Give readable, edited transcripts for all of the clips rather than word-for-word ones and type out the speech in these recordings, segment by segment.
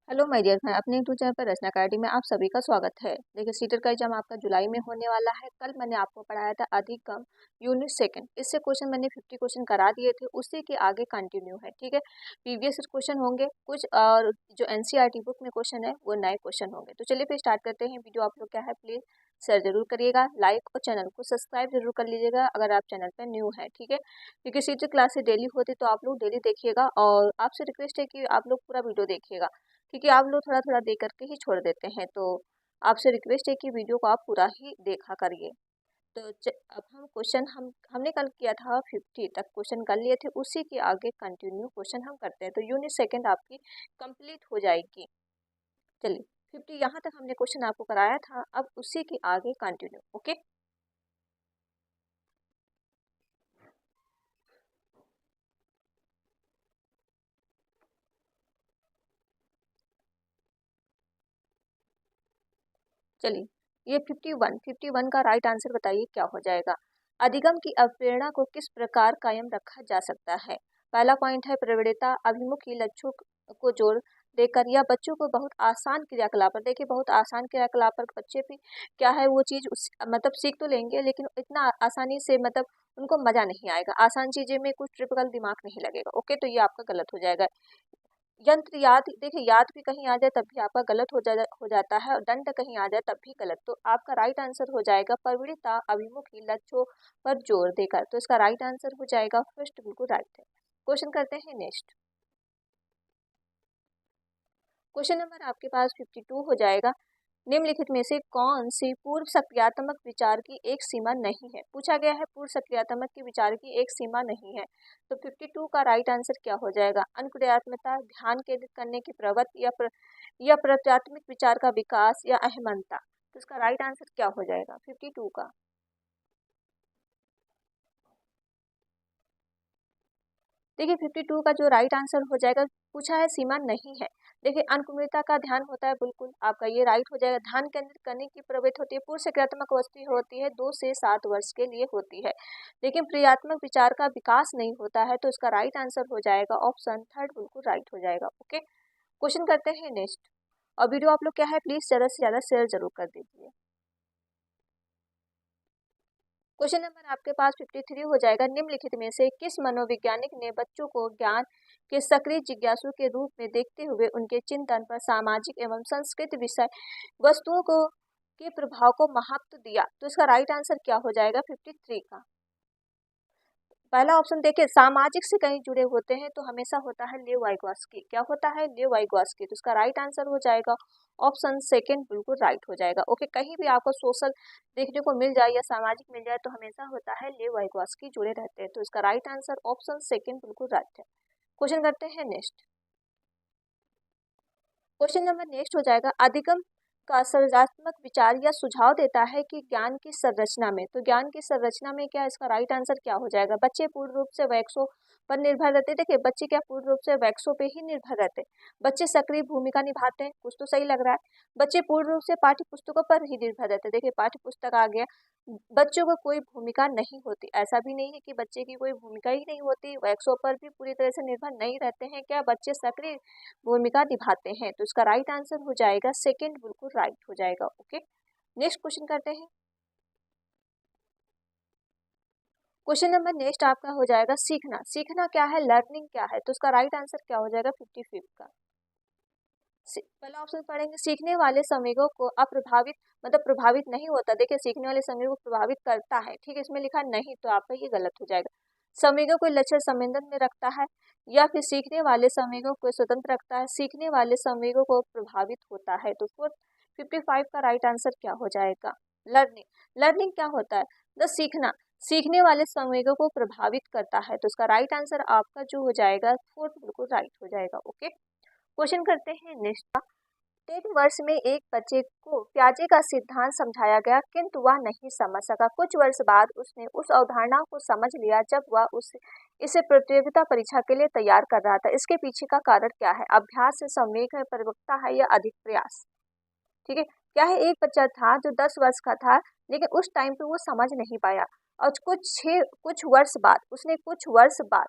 Hello my dear friend, अपने YouTube channel पर रचना academy में आप सभी का स्वागत है। देखिए, सीटेट का एग्जाम आपका जुलाई में होने वाला है। कल मैंने आपको पढ़ाया था अधिगम यूनिट सेकंड। इससे क्वेश्चन मैंने 50 क्वेश्चन करा दिए थे, उसी के आगे कंटिन्यू है। ठीक है, प्रीवियस क्वेश्चन होंगे कुछ और जो एनसीईआरटी बुक में क्वेश्चन है वो नए क्वेश्चन होंगे। तो चलिए फिर स्टार्ट करते हैं। वीडियो आप लोग क्या है प्लीज शेयर जरूर करिएगा, लाइक और चैनल को सब्सक्राइब जरूर कर लीजिएगा अगर आप चैनल पर न्यू है। ठीक है, क्योंकि सीटेट क्लासेस डेली होती तो आप लोग डेली देखिएगा और आपसे रिक्वेस्ट है कि आप लोग पूरा वीडियो देखिएगा, क्योंकि आप लोग थोड़ा थोड़ा देख करके ही छोड़ देते हैं। तो आपसे रिक्वेस्ट है कि वीडियो को आप पूरा ही देखा करिए। तो अब हम क्वेश्चन हमने कल किया था 50 तक क्वेश्चन कर लिए थे, उसी के आगे कंटिन्यू क्वेश्चन हम करते हैं। तो यूनिट सेकंड आपकी कंप्लीट हो जाएगी। चलिए, 50 यहाँ तक हमने क्वेश्चन आपको कराया था, अब उसी के आगे कंटिन्यू। ओके, चलिए ये 51 का राइट आंसर बताइए क्या हो जाएगा। अधिगम की अवप्रेरणा को किस प्रकार कायम रखा जा सकता है। पहला पॉइंट है प्रवणता अभिमुखी लक्ष्यों को जोड़ देकर या बच्चों को बहुत आसान क्रियाकलाप पर। देखिए, बहुत आसान क्रियाकलाप पर बच्चे भी क्या है वो चीज मतलब सीख तो लेंगे, लेकिन इतना आसानी से मतलब उनको मजा नहीं आएगा। आसान चीजें में कुछ ट्रिपिकल दिमाग नहीं लगेगा। ओके, तो ये आपका गलत हो जाएगा। यंत्र याद, देखिए याद भी कहीं आ जाए तब भी आपका गलत हो जाता है, और दंड कहीं आ जाए तब भी गलत। तो आपका राइट आंसर हो जाएगा प्रवणता अभिमुखी लक्ष्यों पर जोर देकर। तो इसका राइट आंसर हो जाएगा फर्स्ट, बिल्कुल राइट है। क्वेश्चन करते हैं नेक्स्ट। क्वेश्चन नंबर आपके पास 52 हो जाएगा। निम्नलिखित में से कौन सी पूर्व सक्रियात्मक विचार की एक सीमा नहीं है। पूछा गया है पूर्व सक्रियात्मक के विचार की एक सीमा नहीं है। तो 52 का राइट आंसर क्या हो जाएगा। अनुक्रियात्मकता, ध्यान केंद्रित करने की प्रवृत्ति या प्रत्यात्मक विचार का विकास या अहमता। तो इसका राइट आंसर क्या हो जाएगा 52 का। देखिए, 52 का जो राइट आंसर हो जाएगा, पूछा है सीमा नहीं है। देखिए, अनुकूलता का ध्यान होता है, बिल्कुल आपका ये राइट हो जाएगा। ध्यान केंद्रित करने की प्रवृत्ति होती है, पूर्व सक्रियात्मक अवस्था होती है 2 से 7 वर्ष के लिए होती है, लेकिन क्रियात्मक विचार का विकास नहीं होता है। तो इसका राइट आंसर हो जाएगा ऑप्शन थर्ड, बिल्कुल राइट हो जाएगा। ओके, क्वेश्चन करते हैं नेक्स्ट। और वीडियो आप लोग क्या है प्लीज ज्यादा से ज्यादा शेयर जरूर कर दीजिए। क्वेश्चन नंबर आपके पास 53 हो जाएगा। निम्नलिखित में से किस मनोवैज्ञानिक ने बच्चों को ज्ञान के सक्रिय जिज्ञासु के रूप में देखते हुए उनके चिंतन पर सामाजिक एवं संस्कृत विषय वस्तुओं को के प्रभाव को महत्व दिया। तो इसका राइट आंसर क्या हो जाएगा 53 का। पहला ऑप्शन देखिए, सामाजिक से कहीं जुड़े होते हैं तो हमेशा होता है लेव वाइगॉस्की। क्या होता है लेव वाइगॉस्की। तो इसका राइट आंसर हो जाएगा ऑप्शन सेकंड, बिल्कुल राइट हो जाएगा। ओके, कहीं भी आपको सोशल देखने को मिल जाए या सामाजिक मिल जाए तो हमेशा होता है लेव वाइगॉस्की जुड़े रहते हैं। तो इसका राइट आंसर ऑप्शन सेकंड, बिल्कुल राइट है। क्वेश्चन करते हैं नेक्स्ट। क्वेश्चन नंबर नेक्स्ट हो जाएगा। अधिगम का सृजनात्मक विचार या सुझाव देता है कि ज्ञान की संरचना में। तो ज्ञान की संरचना में क्या, इसका राइट आंसर क्या हो जाएगा। बच्चे पूर्ण रूप से वैक्सों पर निर्भर रहते हैं। देखिए, बच्चे क्या पूर्ण रूप से वैक्सों पे ही निर्भर रहते हैं। बच्चे सक्रिय भूमिका निभाते हैं, कुछ तो सही लग रहा है। बच्चे पूर्ण रूप से पाठ्य पुस्तकों पर ही निर्भर रहते हैं। देखिए, पाठ्य पुस्तक आ गया, बच्चों को कोई भूमिका नहीं होती। ऐसा भी नहीं है कि बच्चे की कोई भूमिका ही नहीं होती। वैक्सों पर भी पूरी तरह से निर्भर नहीं रहते हैं। क्या बच्चे सक्रिय भूमिका निभाते हैं। तो इसका राइट आंसर हो जाएगा सेकंड, बिल्कुल राइट हो जाएगा। ओके, नेक्स्ट क्वेश्चन करते हैं। क्वेश्चन नंबर नेक्स्ट आपका हो जाएगा सीखना। सीखना क्या है, लर्निंग क्या है। तो इसका राइट आंसर क्या हो जाएगा 55 का। पहला ऑप्शन पढ़ेंगे, सीखने वाले संवेगों को अप्रभावित मतलब प्रभावित नहीं होता। देखिए, सीखने वाले संवेगों को प्रभावित करता है। ठीक है, इसमें लिखा नहीं तो आपका ये गलत हो जाएगा। संवेगों को लक्षण संवेदन में रखता है, या फिर सीखने वाले संवेगों को स्वतंत्र रखता है, सीखने वाले संवेगों को प्रभावित होता है। तो 55 का राइट आंसर क्या हो जाएगा। लर्निंग। लर्निंग क्या होता है, द सीखना सीखने वाले संवेगों को प्रभावित करता है। तो इसका राइट आंसर आपका जो हो जाएगा फोर्थ, बिल्कुल राइट हो जाएगा। ओके, क्वेश्चन करते हैं नेक्स्ट। 3 वर्ष में एक बच्चे को प्याजे का सिद्धांत समझाया गया, किंतु वह नहीं समझ सका। कुछ वर्ष बाद उसने उस अवधारणा को समझ लिया जब वह इसे प्रतियोगिता परीक्षा के लिए तैयार कर रहा था। इसके पीछे का कारण क्या है। अभ्यास से संवेग में परिपक्वता है या अधिक प्रयास। ठीक है, क्या है, एक बच्चा था जो 10 वर्ष का था, लेकिन उस टाइम पे वो समझ नहीं पाया, और कुछ वर्ष बाद उसने कुछ वर्ष बाद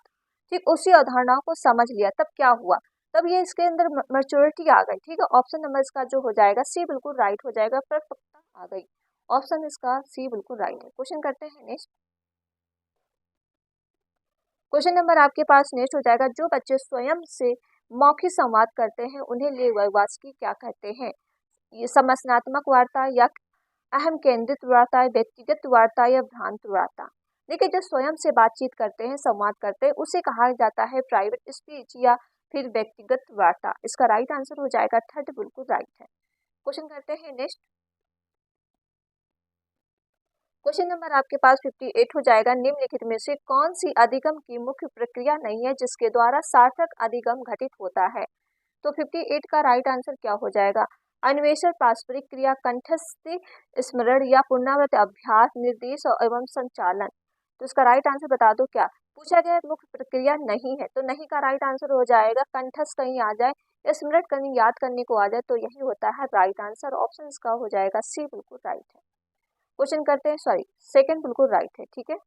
ठीक उसी अवधारणाओं को समझ लिया। तब क्या हुआ, तब ये इसके अंदर मैच्योरिटी आ गई। ठीक है, ऑप्शन नंबर इसका जो हो जाएगा सी बिल्कुल राइट हो जाएगा, परिपक्वता आ गई। ऑप्शन इसका सी बिल्कुल राइट है। क्वेश्चन करते हैं नेक्स्ट। क्वेश्चन नंबर आपके पास नेक्स्ट हो जाएगा, जो बच्चे स्वयं से मौखिक संवाद करते हैं उन्हें लेखवाचकी क्या कहते हैं? ये समस्नात्मक वार्ता या अहम केंद्रित वार्ता, व्यक्तिगत वार्ता या भ्रांत वार्ता? देखिए, जो स्वयं से बातचीत करते हैं, संवाद करते हैं, उसे कहा जाता है प्राइवेट स्पीच या फिर व्यक्तिगत वार्ता। इसका राइट आंसर हो जाएगा थर्ड बिल्कुल राइट है। क्वेश्चन करते हैं नेक्स्ट। क्वेश्चन नंबर आपके पास 58 हो जाएगा, निम्नलिखित में से कौन सी अधिगम की मुख्य प्रक्रिया नहीं है जिसके द्वारा सार्थक अधिगम घटित होता है? तो 58 का राइट आंसर क्या हो जाएगा? अन्वेषण, पारस्परिक क्रिया, कंठस्थ स्मरण या पुनरावृत्त अभ्यास, निर्देश और एवं संचालन। तो इसका राइट आंसर बता दो। क्या पूछा गया? मुख्य प्रक्रिया नहीं है, तो नहीं का राइट आंसर हो जाएगा कंठस्थ कहीं आ जाए या स्मरण कहीं याद करने को आ जाए, तो यही होता है राइट आंसर। ऑप्शन इसका हो जाएगा सी बिल्कुल राइट है। क्वेश्चन करते हैं, सॉरी सेकंड बिल्कुल राइट है। ठीक है,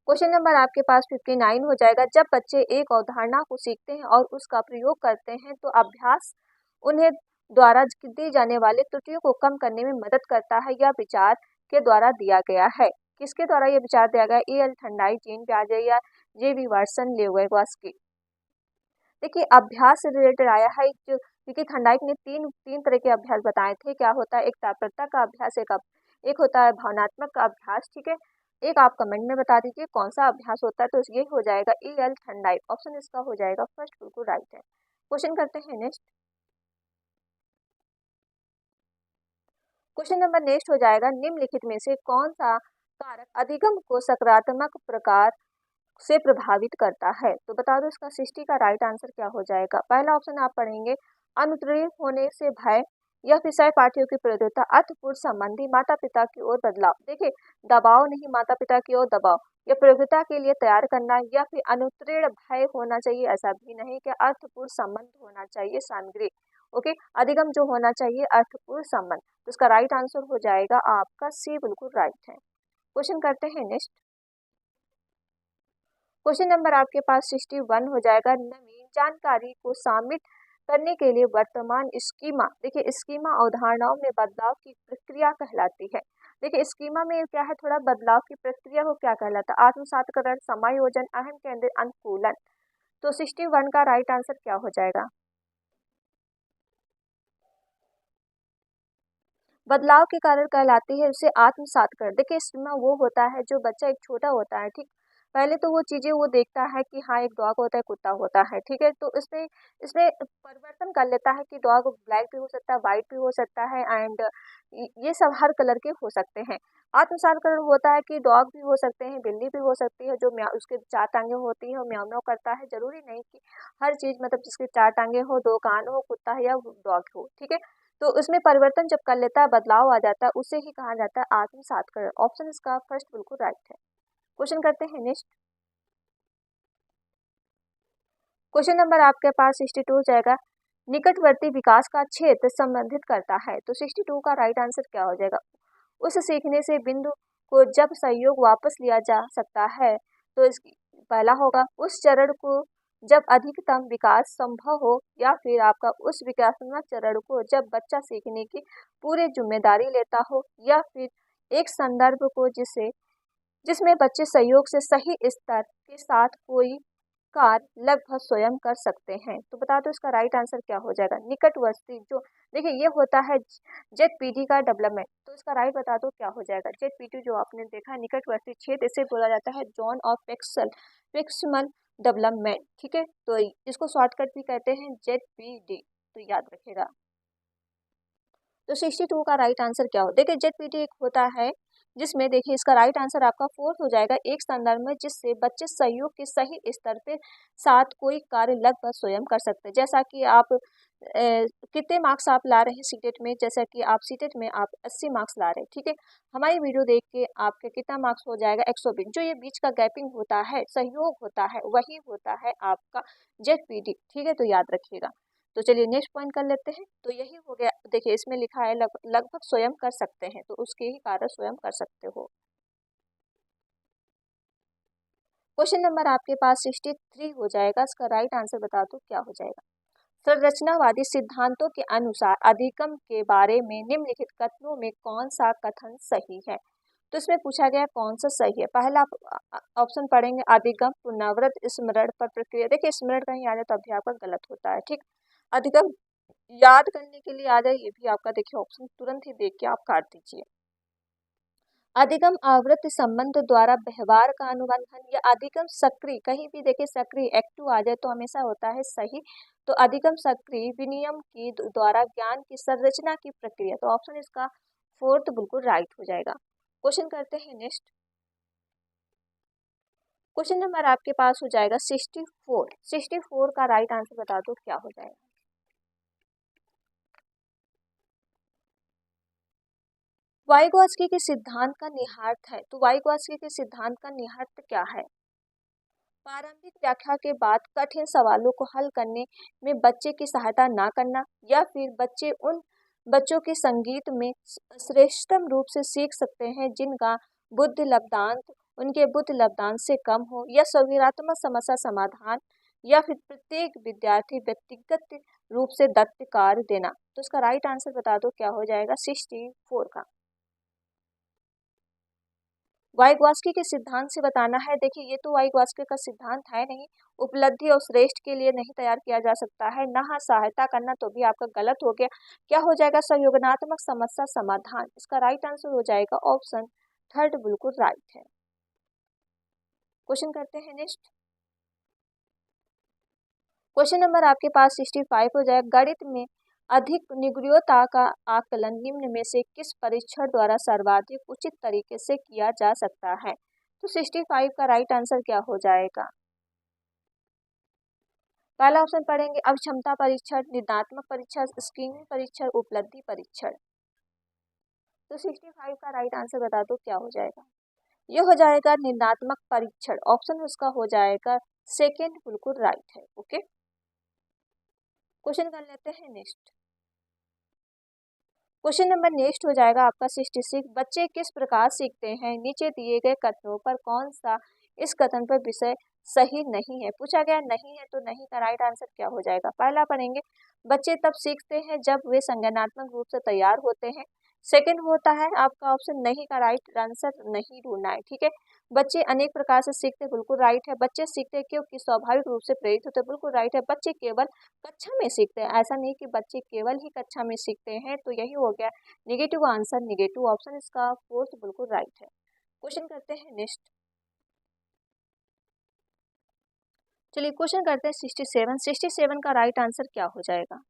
क्वेश्चन नंबर आपके पास 59 हो जाएगा, जब बच्चे एक अवधारणा को सीखते हैं और उसका प्रयोग करते हैं तो अभ्यास उन्हें द्वारा दी जाने वाले त्रुटियों को कम करने में मदद करता है। यह विचार के द्वारा दिया गया है। किसके द्वारा यह विचार दिया गया? ए एल ठंडाई, जीन प्याजे या जे वी वर्सन लेवेगोस्की? देखिए, अभ्यास से रिलेटेड आया है, जो क्योंकि थंडाइक ने तीन तीन तरह के अभ्यास बताए थे। क्या होता है? एक तत्परता का अभ्यास, एक होता है भावनात्मक का अभ्यास। ठीक है, एक आप कमेंट में बता दीजिए कौन सा अभ्यास होता है, तो ये हो जाएगा ए एल थंडाइक। ऑप्शन इसका हो जाएगा फर्स्ट बिल्कुल राइट है। क्वेश्चन करते हैं नेक्स्ट। क्वेश्चन नंबर नेक्स्ट हो जाएगा, निम्नलिखित में से कौन सा कारक अधिगम को सकारात्मक प्रकार से प्रभावित करता है? तो बता दो इसका 60 का राइट आंसर क्या हो जाएगा? पहला ऑप्शन आप पढ़ेंगे, अनुत्तीर्ण होने से भय या फिर सहपाठियों की प्रतियोगिता, अर्थपूर्ण संबंधी, माता पिता की ओर बदलाव। देखिए, दबाव नहीं, माता पिता की ओर दबाव, या प्रतियोगिता के लिए तैयार करना, या फिर अनुत्तीर्ण भय होना चाहिए, ऐसा भी नहीं कि अर्थपूर्ण संबंध होना चाहिए सामग्री। ओके, अधिगम जो होना चाहिए अर्थपूर्ण संबंध। तो इसका राइट आंसर हो जाएगा आपका सी बिल्कुल राइट है। क्वेश्चन करते हैं नेक्स्ट। क्वेश्चन नंबर आपके पास 61 हो जाएगा, नवीन जानकारी को शामिल करने के लिए वर्तमान स्कीमा। देखिए, स्कीमा अवधारणाओं में बदलाव की प्रक्रिया कहलाती है। देखिए, स्कीमा में क्या है, थोड़ा बदलाव की प्रक्रिया को क्या कहलाता है? आत्मसातकरण, समायोजन, अहम केंद्रित, अनुकूलन। तो 61 का राइट आंसर क्या हो जाएगा? बदलाव के कारण कहलाती है उसे आत्मसातकरण। देखिए, स्कीमा वो होता है जो बच्चा एक छोटा होता है, ठीक, पहले तो वो चीजें वो देखता है कि हाँ एक डॉग होता है, कुत्ता होता है, ठीक है, तो इसमें इसमें परिवर्तन कर लेता है कि डॉग ब्लैक भी हो सकता है, व्हाइट भी हो सकता है, एंड ये सब हर कलर के हो सकते हैं। आत्मसातकरण होता है कि डॉग भी हो सकते हैं, बिल्ली भी हो सकती है, जो म्याऊ उसके चार टांगे होती है और म्याऊ म्याऊ करता है। जरूरी नहीं कि हर चीज मतलब जिसके चार टांगे हो, दो कान हो, कुत्ता है या डॉग हो, ठीक है। तो उसमें परिवर्तन जब कर लेता है, बदलाव आ जाता है, उसे ही कहा जाता है आत्मसातकरण। ऑप्शन इसका फर्स्ट बिल्कुल राइट है। क्वेश्चन करते हैं नेक्स्ट। क्वेश्चन नंबर आपके पास 62 जाएगा, निकटवर्ती विकास का क्षेत्र संबंधित करता है। तो 62 का राइट आंसर क्या हो जाएगा? उस सीखने से बिंदु को जब सहयोग वापस लिया जा सकता है, तो इसकी पहला होगा उस चरण को जब अधिकतम विकास संभव हो, या फिर आपका उस विकासात्मक चरण को जब बच्चा सीखने की पूरी जिम्मेदारी लेता हो, या फिर एक संदर्भ को जिसमें बच्चे सहयोग से सही स्तर के साथ कोई कार्य लगभग स्वयं कर सकते हैं। तो बता दो इसका राइट आंसर क्या हो जाएगा? निकटवर्ती जो, देखिए ये होता है जेडपीटी का डेवलपमेंट, तो इसका राइट बता दो क्या हो जाएगा? जेडपीटी जो आपने देखा है निकटवर्ती क्षेत्र, इसे बोला जाता है जोन ऑफ फिक्समल डेवलपमेंट, ठीक है, तो इसको शॉर्टकट भी कहते हैं जेडपीडी, तो याद रखेगा। तो 62 का राइट आंसर क्या हो? देखिए, जेडपीटी एक होता है जिसमें, देखिए इसका राइट आंसर आपका फोर्थ हो जाएगा, एक संदर्भ में जिससे बच्चे सहयोग के सही स्तर पे साथ कोई कार्य लगभग स्वयं कर सकते हैं। जैसा कि आप कितने मार्क्स आप ला रहे हैं सीटेट में, जैसा कि आप सीटेट में आप 80 मार्क्स ला रहे हैं, ठीक है, हमारी वीडियो देख के आपके कितना मार्क्स हो जाएगा? 120। जो ये बीच का गैपिंग होता है, सहयोग होता है, वही होता है आपका जेडपीटी, ठीक है, तो याद रखिएगा। तो चलिए नेक्स्ट पॉइंट कर लेते हैं। तो यही हो गया, देखिए इसमें लिखा है लगभग स्वयं कर सकते हैं, तो उसके ही कार्य स्वयं कर सकते हो। क्वेश्चन नंबर आपके पास 63 हो जाएगा, इसका राइट आंसर बता दो क्या हो जाएगा। संरचनावादी सिद्धांतों के अनुसार अधिगम के बारे में निम्नलिखित कथनों में कौन सा कथन सही है। तो इसमें पूछा गया कौन सा सही है। पहला ऑप्शन पढ़ेंगे, अधिगम पुनरावृत्त स्मरण पर प्रक्रिया। देखिए स्मरण कहीं आ जाए तो अभी आपका गलत होता है, ठीक। अधिगम याद करने के लिए आ जाए, ये भी आपका देखिए ऑप्शन तुरंत ही देख के आप काट दीजिए। अधिगम आवृत्ति संबंध द्वारा व्यवहार का अनुबंधन या अधिगम सक्रिय, कहीं भी देखिए सक्रिय एक्टिव आ जाए तो हमेशा होता है सही। तो अधिगम सक्रिय विनियम की द्वारा ज्ञान की संरचना की प्रक्रिया, तो ऑप्शन इसका फोर्थ बिल्कुल राइट हो जाएगा। क्वेश्चन करते हैं नेक्स्ट। क्वेश्चन नंबर आपके पास हो जाएगा 64। 64 का राइट आंसर बता दो क्या हो जाएगा। वाइगोत्स्की के सिद्धांत का निहितार्थ है। तो वाइगोत्स्की के सिद्धांत का निहितार्थ क्या है। प्रारंभिक व्याख्या के बाद कठिन सवालों को हल करने में बच्चे की सहायता ना करना, या फिर बच्चे उन बच्चों के संगीत में श्रेष्ठतम रूप से सीख सकते हैं जिनका बुद्धि लब्धांत उनके बुद्धि लब्धांत से कम हो, या सौहार्दात्मक समस्या समाधान, या फिर प्रत्येक विद्यार्थी व्यक्तिगत रूप से दत्त कार्य देना। तो इसका राइट आंसर बता दो क्या हो जाएगा 64 का। वाइगोत्स्की के सिद्धांत से बताना है। देखिए ये तो वाइगोत्स्की का सिद्धांत है नहीं, उपलब्धि और श्रेष्ठ के लिए नहीं तैयार किया जा सकता है। ना सहायता करना तो भी आपका गलत हो गया। क्या हो जाएगा संयोजनात्मक समस्या समाधान। इसका राइट आंसर हो जाएगा ऑप्शन थर्ड बिल्कुल राइट है। क्वेश्चन करते हैं नेक्स्ट। क्वेश्चन नंबर आपके पास 65 हो जाएगा। गणित में अधिक निगुणता का आकलन निम्न में से किस परीक्षण द्वारा सर्वाधिक उचित तरीके से किया जा सकता है। तो 65 का राइट आंसर क्या हो जाएगा। पहला ऑप्शन पढ़ेंगे, अक्षमता परीक्षण, निर्णात्मक परीक्षण, स्क्रीनिंग परीक्षण, उपलब्धि परीक्षण। तो 65 का राइट आंसर बता दो क्या हो जाएगा। ये हो जाएगा निर्णात्मक परीक्षण, ऑप्शन उसका हो जाएगा सेकेंड बिल्कुल राइट है। ओके, क्वेश्चन कर लेते हैं नेक्स्ट। क्वेश्चन नंबर नेक्स्ट हो जाएगा आपका 66। बच्चे किस प्रकार सीखते हैं, नीचे दिए गए कथनों पर कौन सा इस कथन पर विषय सही नहीं है। पूछा गया नहीं है, तो नहीं का राइट आंसर क्या हो जाएगा। पहला पढ़ेंगे, बच्चे तब सीखते हैं जब वे संज्ञानात्मक रूप से तैयार होते हैं। सेकंड होता है आपका ऑप्शन नहीं का राइट आंसर नहीं ढूंढना है, ठीक है। बच्चे अनेक प्रकार से सीखते, बिल्कुल राइट है। बच्चे सीखते क्योंकि स्वाभाविक रूप से प्रेरित होते, बिल्कुल राइट है। बच्चे केवल कक्षा में सीखते हैं, ऐसा नहीं कि बच्चे केवल ही कक्षा में सीखते हैं, तो यही हो गया निगेटिव आंसर, निगेटिव ऑप्शन इसका फोर्थ बिल्कुल राइट है। क्वेश्चन करते हैं नेक्स्ट। चलिए क्वेश्चन करते हैं 67। 67 का राइट आंसर क्या हो जाएगा,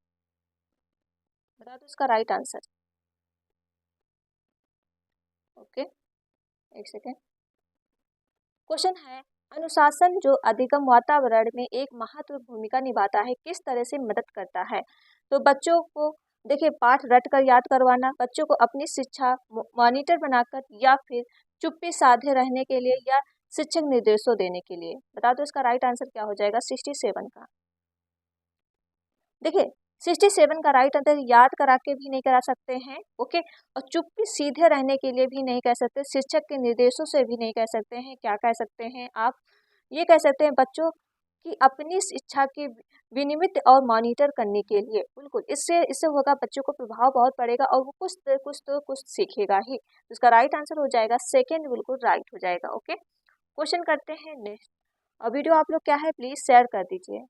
बता दो इसका राइट आंसर। ओके, एक सेकेंड। क्वेश्चन है, अनुशासन जो अधिगम वातावरण में एक महत्वपूर्ण भूमिका निभाता है किस तरह से मदद करता है। तो बच्चों को देखिए पाठ रट कर याद करवाना, बच्चों को अपनी शिक्षा मॉनिटर बनाकर, या फिर चुप्पी साधे रहने के लिए, या शिक्षक निर्देशों देने के लिए। बता दो इसका राइट आंसर क्या हो जाएगा 67 का। देखिए 67 का राइट आंसर याद करा के भी नहीं करा सकते हैं, ओके, और चुप्पी सीधे रहने के लिए भी नहीं कह सकते, शिक्षक के निर्देशों से भी नहीं कह सकते हैं। क्या कह सकते हैं आप, ये कह सकते हैं बच्चों की अपनी शिक्षा की विनियमित और मॉनिटर करने के लिए। बिल्कुल, इससे इससे होगा बच्चों को प्रभाव बहुत पड़ेगा और वो कुछ सीखेगा ही। इसका राइट आंसर हो जाएगा सेकेंड बिल्कुल राइट हो जाएगा। ओके, क्वेश्चन करते हैं नेक्स्ट। और वीडियो आप लोग क्या है प्लीज शेयर कर दीजिए।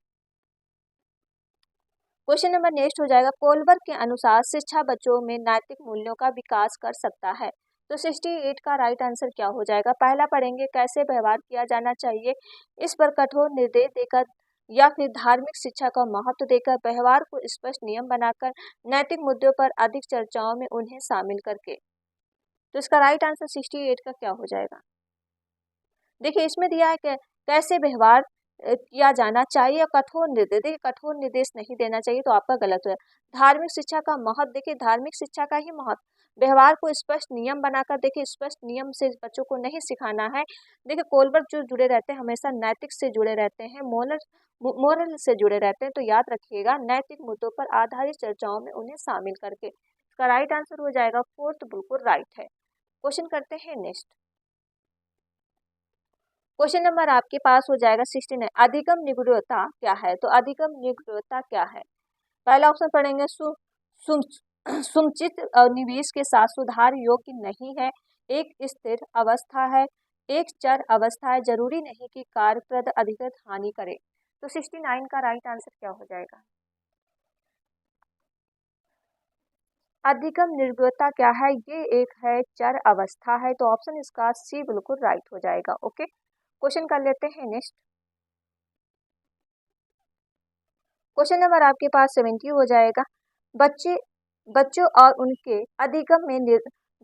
क्वेश्चन नंबर नेक्स्ट हो जाएगा, कोलबर्ग के अनुसार शिक्षा बच्चों में नैतिक मूल्यों का विकास कर सकता है। तो 68 का राइट आंसर क्या हो जाएगा। पहला पढ़ेंगे, कैसे व्यवहार किया जाना चाहिए, इस पर कठोर निर्देश देकर, या फिर धार्मिक शिक्षा का महत्व देकर, व्यवहार को स्पष्ट नियम बनाकर, नैतिक मुद्दों पर अधिक चर्चाओं में उन्हें शामिल करके। तो इसका राइट आंसर 68 का क्या हो जाएगा। देखिए इसमें दिया है कि कैसे व्यवहार किया जाना चाहिए, कठोर निर्देश। देखिए कठोर निर्देश नहीं देना चाहिए, तो आपका गलत है। धार्मिक शिक्षा का महत्व, देखिए धार्मिक शिक्षा का ही महत्व, व्यवहार को स्पष्ट नियम बनाकर, देखिए स्पष्ट नियम से बच्चों को नहीं सिखाना है। देखिए कोलबर्ग जो जुड़े रहते हैं हमेशा नैतिक से जुड़े रहते हैं, मोरल से जुड़े रहते हैं, तो याद रखिएगा नैतिक मुद्दों पर आधारित चर्चाओं में उन्हें शामिल करके। इसका राइट आंसर हो जाएगा फोर्थ बिल्कुल राइट है। क्वेश्चन करते हैं नेक्स्ट। क्वेश्चन नंबर आपके पास हो जाएगा 69, अधिगम निगूढ़ता क्या है? तो अधिगम निगूढ़ता क्या है? पहला ऑप्शन पढ़ेंगे सुमचित निवेश के साथ सुधार योग्य नहीं है, एक स्थिर अवस्था है, एक चर अवस्था है, जरूरी नहीं कि कार्यप्रद अधिगत हानि करे। तो 69 का राइट आंसर क्या हो जाएगा? अधिगम निगूढ़ता क्या है? ये एक है चर अवस्था है, तो ऑप्शन इसका सी बिल्कुल राइट हो जाएगा। ओके, क्वेश्चन कर लेते हैं नेक्स्ट। क्वेश्चन नंबर आपके पास 70 हो जाएगा, बच्चों और उनके अधिगम में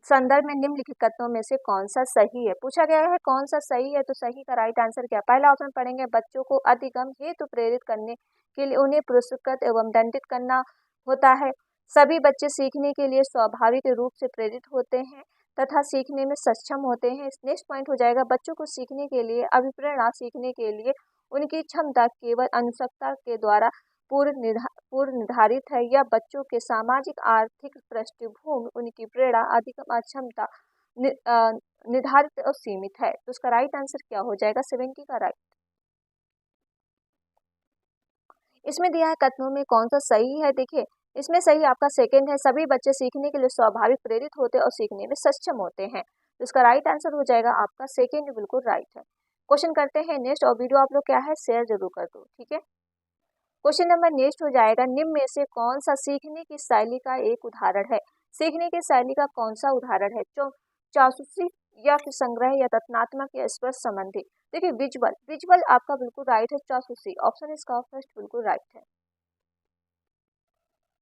संदर्भ में निम्नलिखित कथनों में से कौन सा सही है? पूछा गया है कौन सा सही है, तो सही का राइट आंसर क्या? पहला ऑप्शन पढ़ेंगे, बच्चों को अधिगम हेतु प्रेरित करने के लिए उन्हें पुरस्कृत एवं दंडित करना होता है। सभी बच्चे सीखने के लिए स्वाभाविक रूप से प्रेरित होते हैं तथा सीखने में सक्षम होते हैं। नेक्स्ट पॉइंट हो जाएगा, बच्चों को सीखने के लिए अभिप्रेरणा सीखने के लिए उनकी क्षमता केवल अनुशंसा के द्वारा पूर्व निर्धारित है, या बच्चों के सामाजिक आर्थिक पृष्ठभूमि उनकी प्रेरणा अधिगम क्षमता निर्धारित और सीमित है। तो उसका राइट आंसर क्या हो जाएगा? 70 का राइट। इसमें दिया है कथनों में कौन सा सही है? देखिए, इसमें सही आपका सेकंड है, सभी बच्चे सीखने के लिए स्वाभाविक प्रेरित होते और सीखने में सक्षम होते हैं। तो इसका राइट आंसर हो जाएगा आपका सेकंड बिल्कुल राइट है। क्वेश्चन करते हैं नेक्स्ट, और वीडियो आप लोग क्या है शेयर जरूर कर दो, ठीक है। क्वेश्चन नंबर नेक्स्ट हो जाएगा, निम्न में से कौन सा सीखने की शैली का एक उदाहरण है? सीखने की शैली का कौन सा उदाहरण है? जासूसी या फिर संग्रह या तथ्यात्मक या स्पर्श संबंधी? देखिए, विजुअल आपका बिल्कुल राइट है, जासूसी ऑप्शन इसका फर्स्ट बिल्कुल राइट है।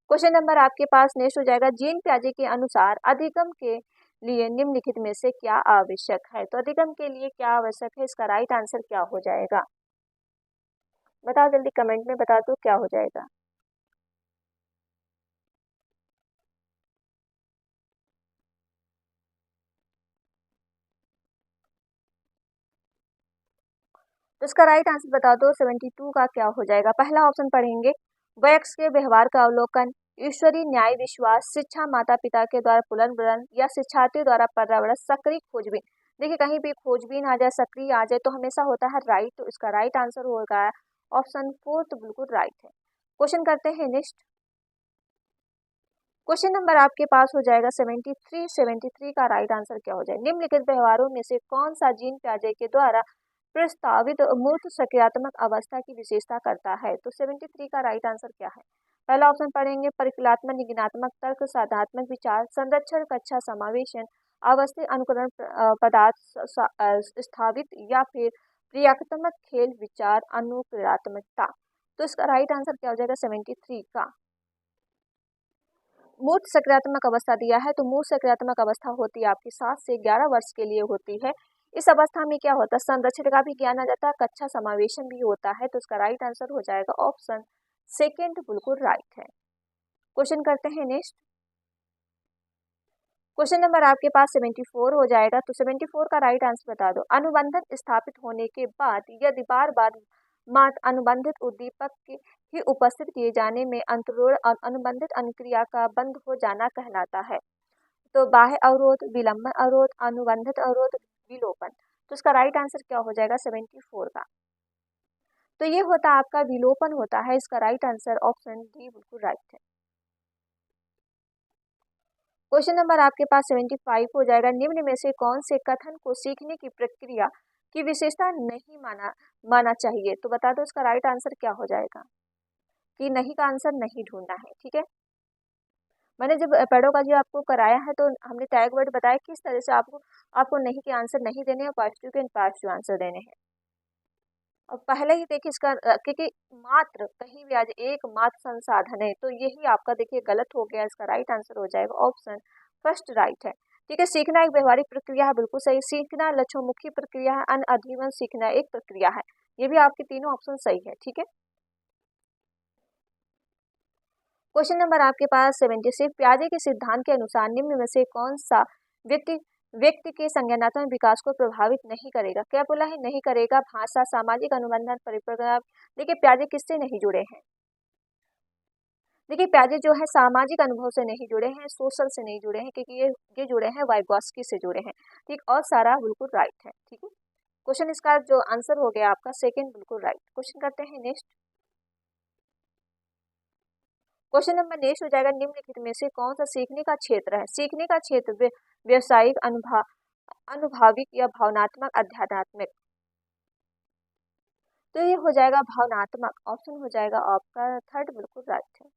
क्वेश्चन नंबर आपके पास नेक्स्ट हो जाएगा, जीन पियाजे के अनुसार अधिगम के लिए निम्नलिखित में से क्या आवश्यक है? तो अधिगम के लिए क्या आवश्यक है, इसका राइट आंसर क्या हो जाएगा? बताओ जल्दी, कमेंट में बता दो क्या हो जाएगा। तो इसका राइट आंसर बता दो, 72 का क्या हो जाएगा? पहला ऑप्शन पढ़ेंगे, वयस्क के व्यवहार का अवलोकन, ईश्वरीय न्याय विश्वास, शिक्षा माता पिता के द्वारा पुनर्वरण, या शिक्षार्थियों द्वारा पर्यावरण सक्रिय खोजबीन। देखिए, कहीं भी खोजबीन आ जाए, सक्रिय आ जाए, तो हमेशा होता है राइट, तो इसका राइट आंसर होगा ऑप्शन फोर्थ बिल्कुल राइट है। क्वेश्चन करते हैं नेक्स्ट। क्वेश्चन नंबर आपके पास हो जाएगा 73 का राइट आंसर क्या हो जाए? निम्नलिखित व्यवहारों में से कौन सा जीन पियाजे के द्वारा प्रस्तावित मूर्त सक्रियात्मक अवस्था की विशेषता करता है? तो 73 का राइट आंसर क्या है? पहला ऑप्शन पढ़ेंगे, परिकल्पनात्मक निगमनात्मक तर्क साधात्मक विचार, संरक्षण कक्षा समावेशन, अवस्थित अनुकरण पदार्थ स्थापित, या फिर क्रियात्मक खेल विचार अनुक्रियात्मकता। तो इसका राइट आंसर क्या हो जाएगा 73 का? मूर्त सक्रियात्मक अवस्था दिया है, तो मूर्त सक्रियात्मक अवस्था होती है आपकी 7 से 11 वर्ष के लिए होती है। इस अवस्था में क्या होता है? संरक्षण का भी ज्ञान आ जाता है, कक्षा समावेशन भी होता है, तो इसका राइट आंसर हो जाएगा ऑप्शन सेकेंड बिल्कुल राइट है। क्वेश्चन करते हैं नेक्स्ट। क्वेश्चन नंबर आपके पास 74 हो जाएगा, तो 74 का राइट आंसर बता दो। अनुबंधन स्थापित होने के बाद यदि बार बार मात्र अनुबंधित उद्दीपक के ही उपस्थित किए जाने में अंतरोड़ अनुबंधित अनुक्रिया का बंद हो जाना कहलाता है। तो बाह्य अवरोध, विलंबन अवरोध, अनुबंधित अवरोध, विलोपन। तो इसका राइट आंसर क्या हो जाएगा 74 का? तो ये होता आपका विलोपन होता है, इसका राइट आंसर ऑप्शन डी बिल्कुल राइट है। क्वेश्चन नंबर आपके पास 75 हो जाएगा, निम्न में से कौन से कथन को सीखने की प्रक्रिया की विशेषता नहीं माना चाहिए? तो बता दो इसका राइट आंसर क्या हो जाएगा? कि नहीं का आंसर नहीं ढूंढना है, ठीक है। मैंने जब पेडोलॉजी आपको कराया है, तो हमने टैग वर्ड बताया किस तरह से आपको नहीं के आंसर नहीं देने हैं, पॉजिटिव के पॉजिटिव आंसर देने हैं। और पहले ही देखिए इसका क्योंकि मात्र कहीं भी आज एक मात्र संसाधन है, तो यही आपका देखिए गलत हो गया। इसका राइट आंसर हो जाएगा ऑप्शन फर्स्ट राइट है, ठीक है। सीखना एक व्यवहारिक प्रक्रिया है, बिल्कुल सही। सीखना लक्ष्योन्मुखी प्रक्रिया है, अन्य अधिगम सीखना एक प्रक्रिया है। ये भी आपके तीनों ऑप्शन सही है, ठीक है। क्वेश्चन नंबर आपके पास 76, पियाजे के सिद्धांत के अनुसार निम्न में से कौन सा व्यक्ति के संज्ञानात्मक विकास को प्रभावित नहीं करेगा? क्या बोला है? नहीं करेगा। भाषा, सामाजिक अनुबंधन, परिप्रज्ञा। देखिए, पियाजे किससे नहीं जुड़े हैं? देखिए, पियाजे जो है सामाजिक अनुभव से नहीं जुड़े हैं, सोशल से नहीं जुड़े हैं, क्योंकि ये जुड़े हैं वाइगॉस्की से जुड़े हैं, ठीक। और सारा बिल्कुल राइट है, ठीक है। क्वेश्चन इसका जो आंसर हो गया आपका सेकंड बिल्कुल राइट। क्वेश्चन करते हैं नेक्स्ट। क्वेश्चन नंबर नेक्स्ट हो जाएगा, निम्नलिखित में से कौन सा सीखने का क्षेत्र है? सीखने का क्षेत्र व्यवसायिक, अनुभाविक या भावनात्मक, आध्यात्मिक। तो ये हो जाएगा भावनात्मक। ऑप्शन हो जाएगा आपका थर्ड बिल्कुल राइट है।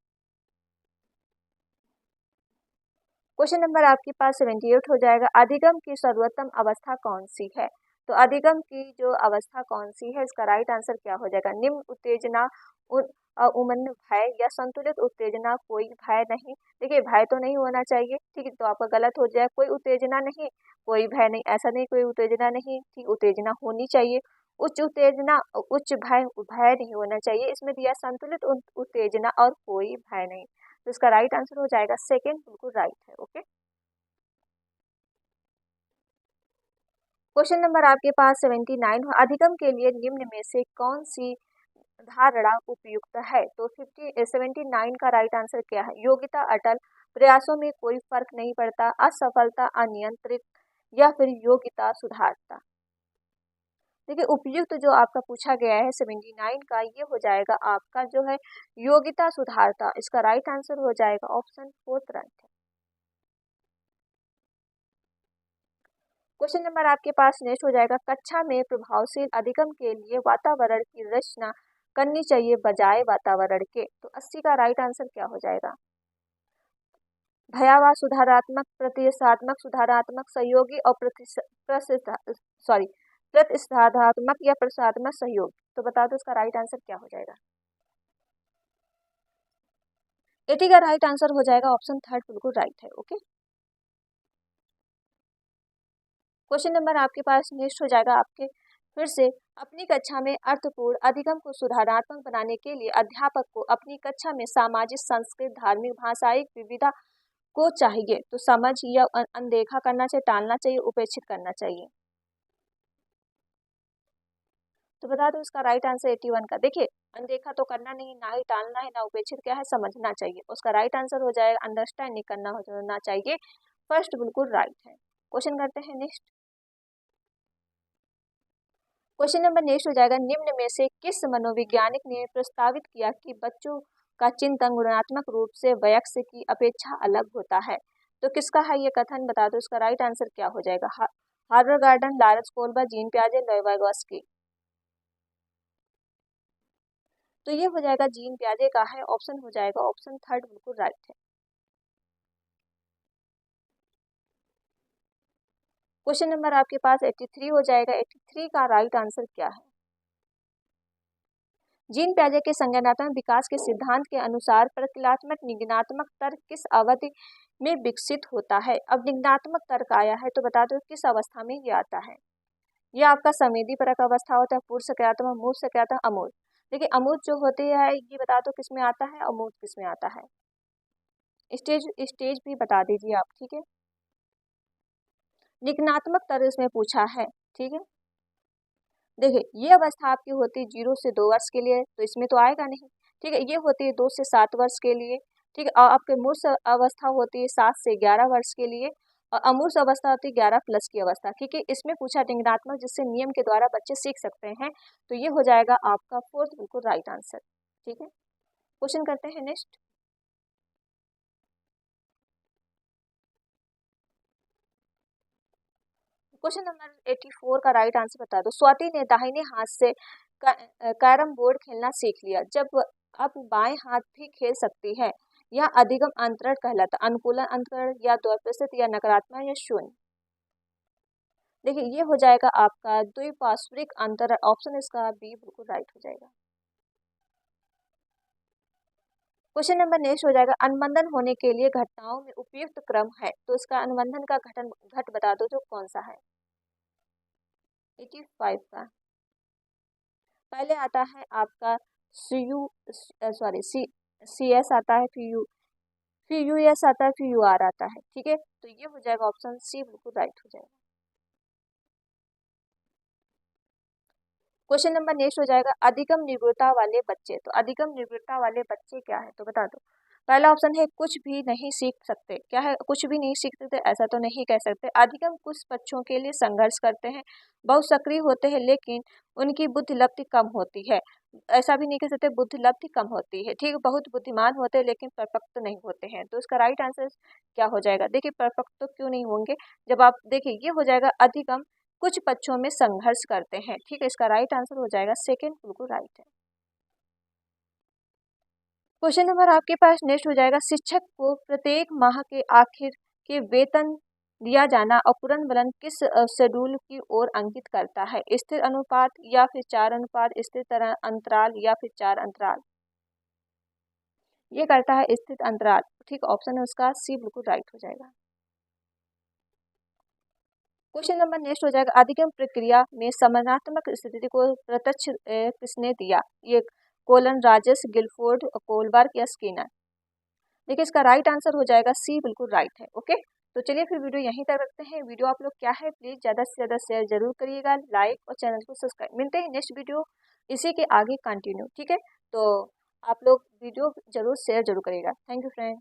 क्वेश्चन नंबर आपके पास 78 हो जाएगा, अधिगम की सर्वोत्तम अवस्था कौन सी है? तो अधिगम की जो अवस्था कौन सी है, इसका राइट आंसर क्या हो जाएगा? निम्न उत्तेजना, उमन भय या संतुलित उत्तेजना, कोई भय नहीं। देखिए भय तो नहीं होना चाहिए, ठीक है, तो आपका गलत हो जाए। कोई उत्तेजना नहीं, कोई भय नहीं, ऐसा नहीं कोई उत्तेजना नहीं, ठीक, उत्तेजना होनी चाहिए। उच्च उत्तेजना, उच्च भय, भय नहीं होना चाहिए। इसमें दिया संतुलित उत्तेजना और कोई भय नहीं। तो इसका राइट आंसर हो जाएगा सेकेंड बिल्कुल राइट है। ओके, क्वेश्चन नंबर आपके पास 79 है, अधिगम के लिए निम्न में से कौन सी धारणा उपयुक्त है? तो 79 का राइट आंसर क्या है? योग्यता अटल, प्रयासों में कोई फर्क नहीं पड़ता, असफलता अनियंत्रित या फिर योग्यता सुधारता। देखिए उपयुक्त जो आपका पूछा गया है 79 का, ये हो जाएगा आपका जो है योग्यता सुधारता। इसका राइट आंसर हो जाएगा ऑप्शन फोर्थ राइट है। क्वेश्चन नंबर आपके पास नेक्स्ट हो जाएगा, कक्षा में प्रभावशील अधिगम के लिए वातावरण की रचना करनी चाहिए बजाय वातावरण के। तो 80 का राइट आंसर क्या हो जाएगा? भयावह सुधारात्मक, प्रतिष्ठात्मक सुधारात्मक, सहयोगी और प्रतिष्ठात्मक या प्रसादात्मक सहयोग। तो बता दो इसका राइट आंसर क्या हो जाएगा? 80 का राइट आंसर हो जाएगा ऑप्शन थर्ड बिल्कुल राइट है। ओके, क्वेश्चन नंबर आपके पास नेक्स्ट हो जाएगा आपके फिर से, अपनी कक्षा में अर्थपूर्ण अधिगम को सुधारात्मक बनाने के लिए अध्यापक को अपनी कक्षा में सामाजिक, सांस्कृतिक, धार्मिक, भाषाई विविधता को चाहिए। तो समझ या अनदेखा करना चाहिए, टालना चाहिए, उपेक्षित करना चाहिए। तो बता दो इसका राइट आंसर 81 का। देखिए अनदेखा तो करना नहीं, ना ही टालना है, ना उपेक्षित क्या है, समझना चाहिए। उसका राइट आंसर हो जाएगा अंडरस्टैंड नहीं करना होना चाहिए। फर्स्ट बिल्कुल राइट है। क्वेश्चन करते हैं नेक्स्ट। क्वेश्चन नंबर नेक्स्ट हो जाएगा, निम्न में से किस मनोवैज्ञानिक ने प्रस्तावित किया कि बच्चों का चिंतन गुणात्मक रूप से वयस्क की अपेक्षा अलग होता है? तो किसका है ये कथन? बता दो इसका राइट आंसर क्या हो जाएगा? Howard Gardner, Lawrence Kohlberg, Jean पियाजे, लोइवागोस्की। तो ये हो जाएगा जीन पियाजे का है। ऑप्शन हो जाएगा ऑप्शन थर्ड बिल्कुल राइट है। क्वेश्चन नंबर आपके पास 83 हो जाएगा। 83 का राइट आंसर क्या है? जीन पियाजे के संज्ञानात्मक विकास के सिद्धांत के अनुसार प्रक्रियात्मक निगमनात्मक तर्क किस अवधि में विकसित होता है? अब निगमनात्मक तर्क आया है तो बता दो किस अवस्था में ये आता है? ये आपका संवेदीपरक अवस्था होता है, पूर्व सक्रियात्मक, मूर्त सक्रियात्मक, अमूर्त। देखिए अमूर्त जो होती है ये बता दो किस में आता है, अमूर्त किस में आता है? स्टेज स्टेज भी बता दीजिए आप, ठीक है। निगमनात्मक तर्क इसमें पूछा है, ठीक है। देखिए ये अवस्था आपकी होती है 0 से 2 वर्ष के लिए, तो इसमें तो आएगा नहीं, ठीक है। ये होती है 2 से 7 वर्ष के लिए, ठीक है। और आपके मूर्त अवस्था होती है 7 से 11 वर्ष के लिए, और अमूर्त अवस्था होती है 11 प्लस की अवस्था, क्योंकि इसमें पूछा निगमनात्मक जिससे नियम के द्वारा बच्चे सीख सकते हैं। तो ये हो जाएगा आपका फोर्थ बिल्कुल राइट आंसर, ठीक है। क्वेश्चन करते हैं नेक्स्ट। क्वेश्चन नंबर 84 का राइट आंसर बता दो। स्वाति ने दाहिने हाथ से कैरम बोर्ड खेलना सीख लिया, जब अब बाएं हाथ भी खेल सकती है। यह अधिगम अंतरण कहलाता, अनुकूलन अंतरण या द्वैपार्श्विक या नकारात्मक या शून्य। देखिए ये हो जाएगा आपका द्विपार्श्विक अंतरण। ऑप्शन इसका बी बिल्कुल राइट हो जाएगा। क्वेश्चन नंबर नेक्स्ट हो जाएगा, अनुबंधन होने के लिए घटनाओं में उपयुक्त क्रम है। तो इसका अनुबंधन का घट बता दो जो कौन सा है? 85 का पहले आता है आपका सी यू, सॉरी सी एस आता है, फिर यू एस आता है, फिर यू आर आता है, ठीक है। तो ये हो जाएगा ऑप्शन सी बिल्कुल राइट हो जाएगा। क्वेश्चन नंबर नेक्स्ट हो जाएगा, अधिगम निगुणता वाले बच्चे। तो अधिगम निगुणता वाले बच्चे क्या है? तो बता दो। पहला ऑप्शन है कुछ भी नहीं सीख सकते। क्या है? कुछ भी नहीं सीख सकते, ऐसा तो नहीं कह सकते। अधिगम कुछ बच्चों के लिए संघर्ष करते हैं, बहुत सक्रिय होते हैं लेकिन उनकी बुद्धि लब्धि कम होती है। ऐसा भी नहीं कह सकते बुद्धि लब्धि कम होती है, ठीक है। बहुत बुद्धिमान होते हैं लेकिन परफेक्ट नहीं होते हैं। तो इसका राइट आंसर क्या हो जाएगा? देखिए परफेक्ट तो क्यों नहीं होंगे, जब आप देखिए ये हो जाएगा अधिगम कुछ बच्चों में संघर्ष करते हैं, ठीक है। इसका राइट आंसर हो जाएगा सेकेंड, बिल्कुल राइट है। क्वेश्चन नंबर आपके पास नेक्स्ट हो जाएगा, शिक्षक को प्रत्येक माह के आखिर के वेतन दिया जाना और पूर्ण वेतन किस शेड्यूल की ओर अंकित करता है? स्थिर अनुपात या फिर 4 अनुपात, स्थिर तरह अंतराल या फिर 4 अंतराल? ये करता है स्थिर अंतराल, ठीक। ऑप्शन है उसका सी, बिल्कुल राइट हो जाएगा। क्वेश्चन नंबर नेक्स्ट हो जाएगा, अधिगम प्रक्रिया में समन्वयात्मक स्थिति को प्रत्यक्ष किसने दिया? ये कोलन राजेश, गिलफोर्ड, कोलबर्ग या स्किनर? देखिए इसका राइट आंसर हो जाएगा सी, बिल्कुल राइट है। ओके, तो चलिए फिर वीडियो यहीं तक रखते हैं। वीडियो आप लोग क्या है प्लीज ज़्यादा से ज़्यादा शेयर जरूर करिएगा, लाइक और चैनल को सब्सक्राइब। मिलते हैं नेक्स्ट वीडियो इसी के आगे कंटिन्यू, ठीक है। तो आप लोग वीडियो जरूर शेयर जरूर करिएगा। Thank you friend.